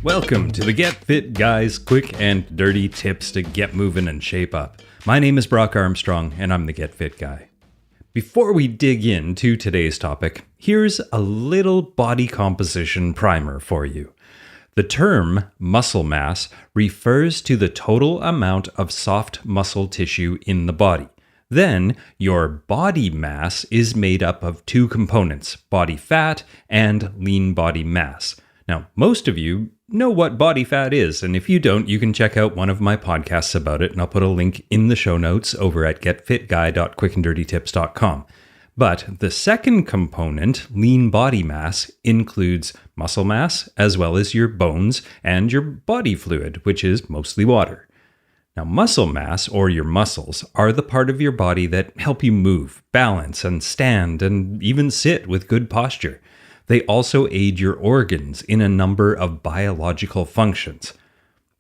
Welcome to the Get Fit Guys, quick and dirty tips to get moving and shape up. My name is Brock Armstrong, and I'm the Get Fit Guy. Before we dig into today's topic, here's a little body composition primer for you. The term muscle mass refers to the total amount of soft muscle tissue in the body. Then, your body mass is made up of two components, body fat and lean body mass. Now, most of you know what body fat is, and if you don't, you can check out one of my podcasts about it, and I'll put a link in the show notes over at getfitguy.quickanddirtytips.com. But the second component, lean body mass, includes muscle mass, as well as your bones and your body fluid, which is mostly water. Now, muscle mass, or your muscles, are the part of your body that help you move, balance, and stand, and even sit with good posture. They also aid your organs in a number of biological functions.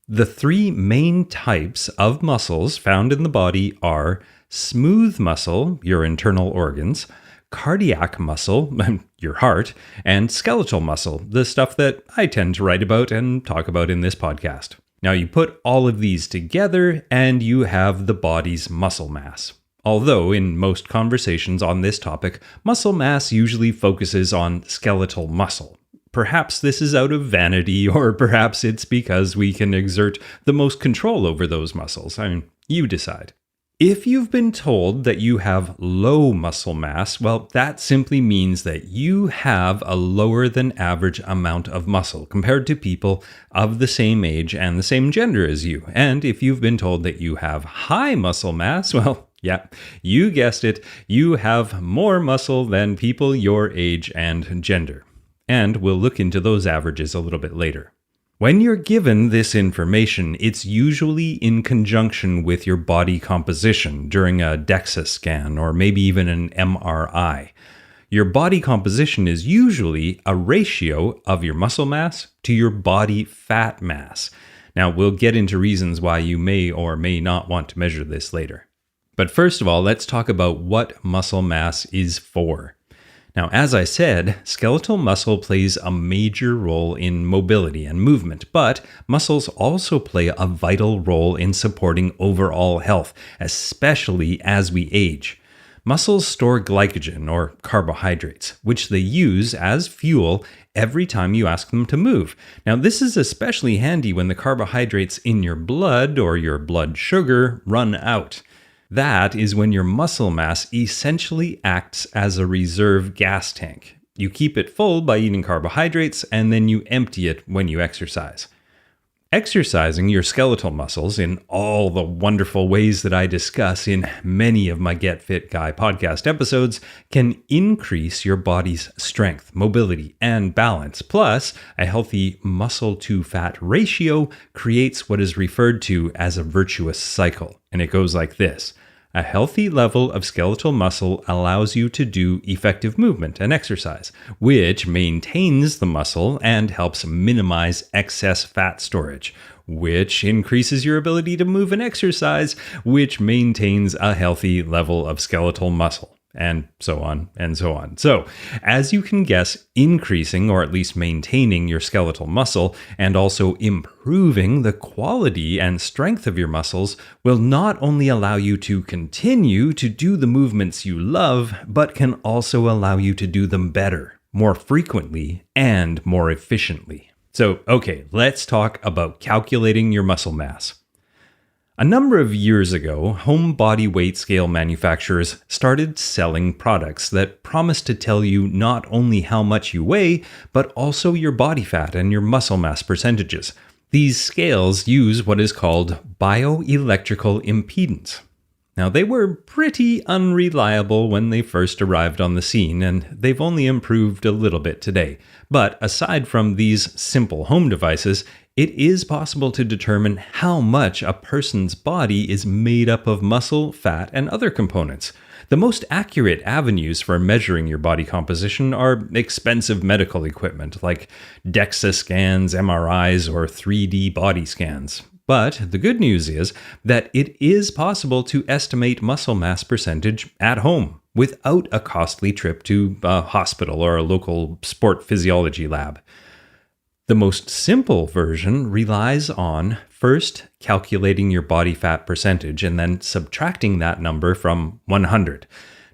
The three main types of muscles found in the body are smooth muscle, your internal organs, cardiac muscle, your heart, and skeletal muscle, the stuff that I tend to write about and talk about in this podcast. Now, you put all of these together and you have the body's muscle mass. Although in most conversations on this topic, muscle mass usually focuses on skeletal muscle. Perhaps this is out of vanity, or perhaps it's because we can exert the most control over those muscles. You decide. If you've been told that you have low muscle mass, well, that simply means that you have a lower than average amount of muscle compared to people of the same age and the same gender as you. And if you've been told that you have high muscle mass, well, yeah, you guessed it, you have more muscle than people your age and gender. And we'll look into those averages a little bit later. When you're given this information, it's usually in conjunction with your body composition during a DEXA scan or maybe even an MRI. Your body composition is usually a ratio of your muscle mass to your body fat mass. Now, we'll get into reasons why you may or may not want to measure this later. But first of all, let's talk about what muscle mass is for. Now, as I said, skeletal muscle plays a major role in mobility and movement, but muscles also play a vital role in supporting overall health, especially as we age. Muscles store glycogen, or carbohydrates, which they use as fuel every time you ask them to move. Now, this is especially handy when the carbohydrates in your blood or your blood sugar run out. That is when your muscle mass essentially acts as a reserve gas tank. You keep it full by eating carbohydrates, and then you empty it when you exercise. Exercising your skeletal muscles in all the wonderful ways that I discuss in many of my Get Fit Guy podcast episodes can increase your body's strength, mobility, and balance. Plus, a healthy muscle-to-fat ratio creates what is referred to as a virtuous cycle. And it goes like this. A healthy level of skeletal muscle allows you to do effective movement and exercise, which maintains the muscle and helps minimize excess fat storage, which increases your ability to move and exercise, which maintains a healthy level of skeletal muscle. And so on and so on. So, as you can guess, increasing or at least maintaining your skeletal muscle and also improving the quality and strength of your muscles will not only allow you to continue to do the movements you love, but can also allow you to do them better, more frequently, and more efficiently. So, okay, let's talk about calculating your muscle mass. A number of years ago, home body weight scale manufacturers started selling products that promised to tell you not only how much you weigh, but also your body fat and your muscle mass percentages. These scales use what is called bioelectrical impedance. Now, they were pretty unreliable when they first arrived on the scene, and they've only improved a little bit today. But aside from these simple home devices, it is possible to determine how much a person's body is made up of muscle, fat, and other components. The most accurate avenues for measuring your body composition are expensive medical equipment like DEXA scans, MRIs, or 3D body scans. But the good news is that it is possible to estimate muscle mass percentage at home without a costly trip to a hospital or a local sport physiology lab. The most simple version relies on first calculating your body fat percentage and then subtracting that number from 100.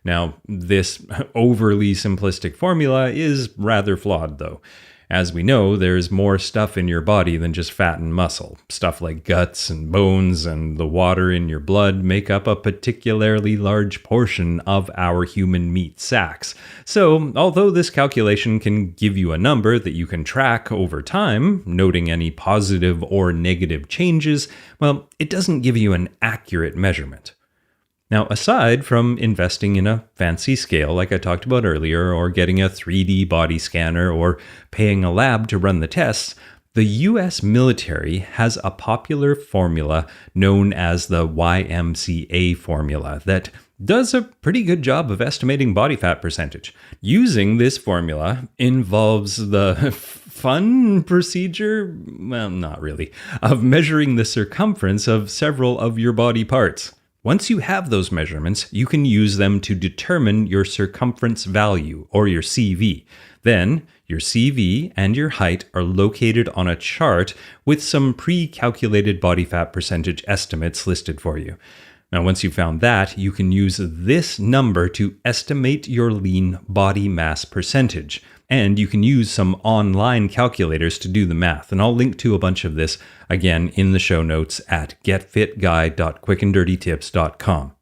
Now, this overly simplistic formula is rather flawed, though. As we know, there's more stuff in your body than just fat and muscle. Stuff like guts and bones and the water in your blood make up a particularly large portion of our human meat sacks. So, although this calculation can give you a number that you can track over time, noting any positive or negative changes, well, it doesn't give you an accurate measurement. Now, aside from investing in a fancy scale like I talked about earlier, or getting a 3D body scanner, or paying a lab to run the tests, the US military has a popular formula known as the YMCA formula that does a pretty good job of estimating body fat percentage. Using this formula involves the fun procedure, well, not really, of measuring the circumference of several of your body parts. Once you have those measurements, you can use them to determine your circumference value, or your CV. Then, your CV and your height are located on a chart with some pre-calculated body fat percentage estimates listed for you. Now, once you've found that, you can use this number to estimate your lean body mass percentage. And you can use some online calculators to do the math. And I'll link to a bunch of this again in the show notes at getfitguy.quickanddirtytips.com.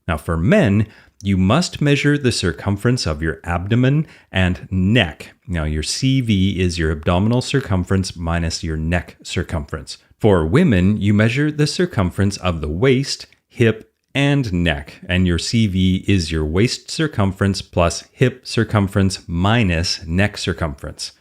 Now, for men, you must measure the circumference of your abdomen and neck. Now, your CV is your abdominal circumference minus your neck circumference. For women, you measure the circumference of the waist, hip, and neck, and your CV is your waist circumference plus hip circumference minus neck circumference.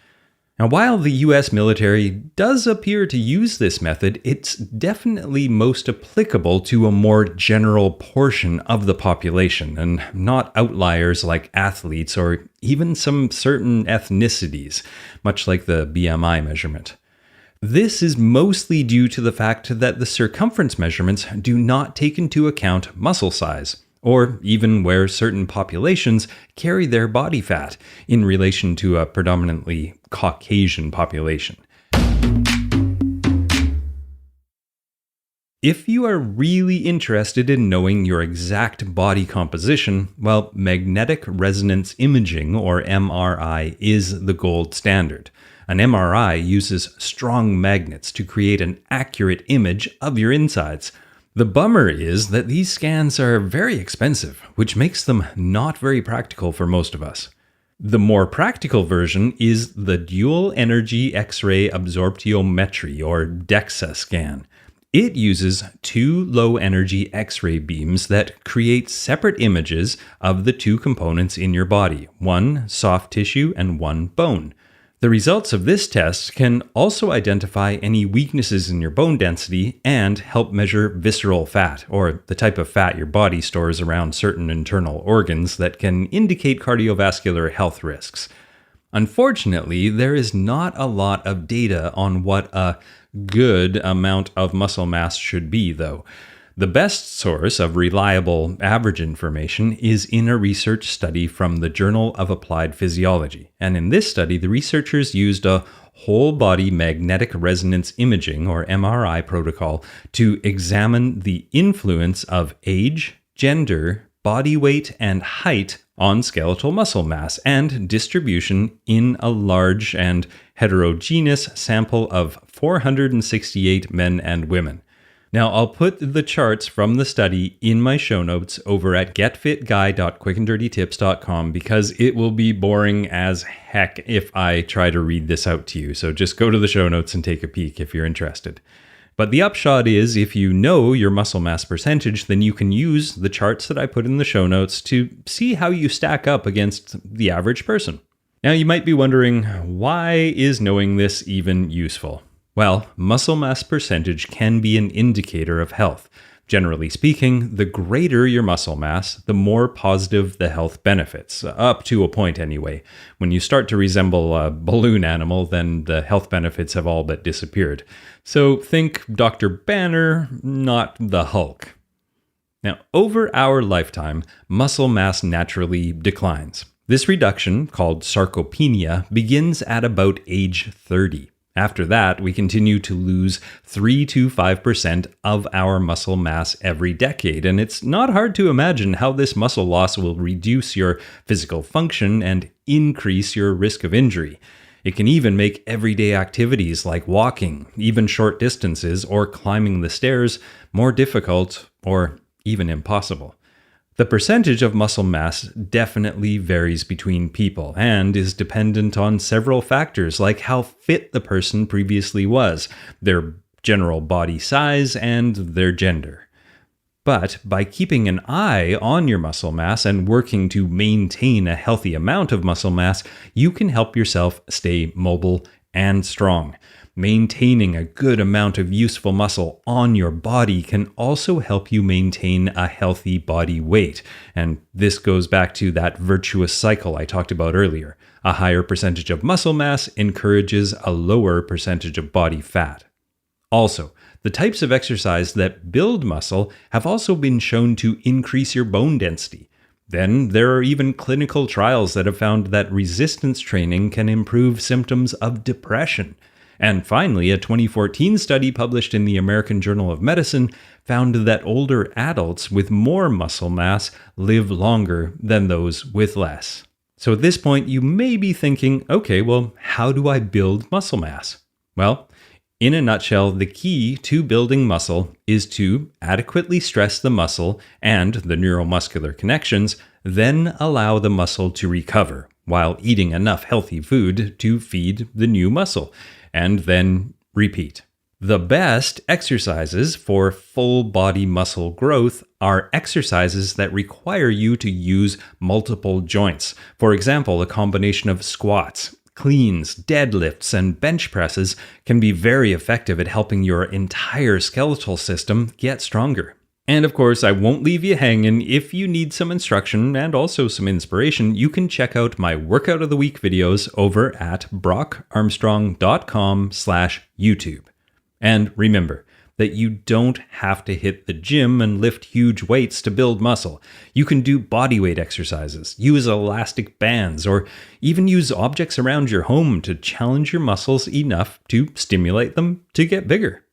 Now, while the US military does appear to use this method, it's definitely most applicable to a more general portion of the population, and not outliers like athletes or even some certain ethnicities, much like the BMI measurement. This is mostly due to the fact that the circumference measurements do not take into account muscle size, or even where certain populations carry their body fat in relation to a predominantly Caucasian population. If you are really interested in knowing your exact body composition, well, magnetic resonance imaging, or MRI, is the gold standard. An MRI uses strong magnets to create an accurate image of your insides. The bummer is that these scans are very expensive, which makes them not very practical for most of us. The more practical version is the Dual Energy X-ray Absorptiometry, or DEXA scan. It uses two low-energy X-ray beams that create separate images of the two components in your body, one soft tissue and one bone. The results of this test can also identify any weaknesses in your bone density and help measure visceral fat, or the type of fat your body stores around certain internal organs that can indicate cardiovascular health risks. Unfortunately, there is not a lot of data on what a good amount of muscle mass should be, though. The best source of reliable average information is in a research study from the Journal of Applied Physiology. And in this study, the researchers used a whole-body magnetic resonance imaging, or MRI protocol, to examine the influence of age, gender, body weight, and height on skeletal muscle mass and distribution in a large and heterogeneous sample of 468 men and women. Now, I'll put the charts from the study in my show notes over at getfitguy.quickanddirtytips.com because it will be boring as heck if I try to read this out to you. So just go to the show notes and take a peek if you're interested. But the upshot is, if you know your muscle mass percentage, then you can use the charts that I put in the show notes to see how you stack up against the average person. Now, you might be wondering, why is knowing this even useful? Well, muscle mass percentage can be an indicator of health. Generally speaking, the greater your muscle mass, the more positive the health benefits, up to a point anyway. When you start to resemble a balloon animal, then the health benefits have all but disappeared. So think Dr. Banner, not the Hulk. Now, over our lifetime, muscle mass naturally declines. This reduction, called sarcopenia, begins at about age 30. After that, we continue to lose 3 to 5% of our muscle mass every decade, and it's not hard to imagine how this muscle loss will reduce your physical function and increase your risk of injury. It can even make everyday activities like walking, even short distances, or climbing the stairs more difficult or even impossible. The percentage of muscle mass definitely varies between people and is dependent on several factors like how fit the person previously was, their general body size, and their gender. But by keeping an eye on your muscle mass and working to maintain a healthy amount of muscle mass, you can help yourself stay mobile and strong. Maintaining a good amount of useful muscle on your body can also help you maintain a healthy body weight. And this goes back to that virtuous cycle I talked about earlier. A higher percentage of muscle mass encourages a lower percentage of body fat. Also, the types of exercise that build muscle have also been shown to increase your bone density. Then there are even clinical trials that have found that resistance training can improve symptoms of depression. And finally, a 2014 study published in the American Journal of Medicine found that older adults with more muscle mass live longer than those with less. So at this point, you may be thinking, okay, well, how do I build muscle mass? Well, in a nutshell, the key to building muscle is to adequately stress the muscle and the neuromuscular connections, then allow the muscle to recover while eating enough healthy food to feed the new muscle, and then repeat. The best exercises for full body muscle growth are exercises that require you to use multiple joints. For example, a combination of squats, cleans, deadlifts, and bench presses can be very effective at helping your entire skeletal system get stronger. And of course, I won't leave you hanging. If you need some instruction and also some inspiration, you can check out my Workout of the Week videos over at brockarmstrong.com/YouTube. And remember that you don't have to hit the gym and lift huge weights to build muscle. You can do bodyweight exercises, use elastic bands, or even use objects around your home to challenge your muscles enough to stimulate them to get bigger.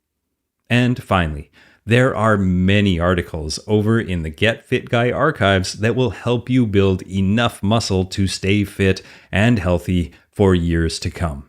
And finally, there are many articles over in the Get Fit Guy archives that will help you build enough muscle to stay fit and healthy for years to come.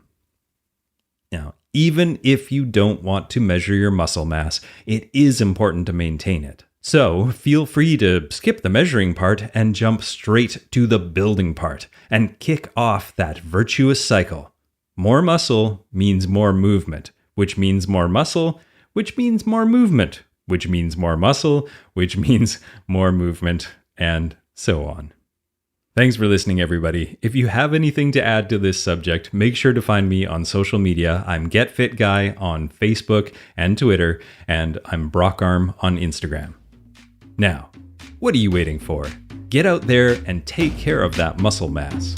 Now, even if you don't want to measure your muscle mass, it is important to maintain it. So feel free to skip the measuring part and jump straight to the building part and kick off that virtuous cycle. More muscle means more movement, which means more muscle, which means more movement, which means more muscle, which means more movement, and so on. Thanks for listening, everybody. If you have anything to add to this subject, make sure to find me on social media. I'm GetFitGuy on Facebook and Twitter, and I'm BrockArm on Instagram. Now, what are you waiting for? Get out there and take care of that muscle mass.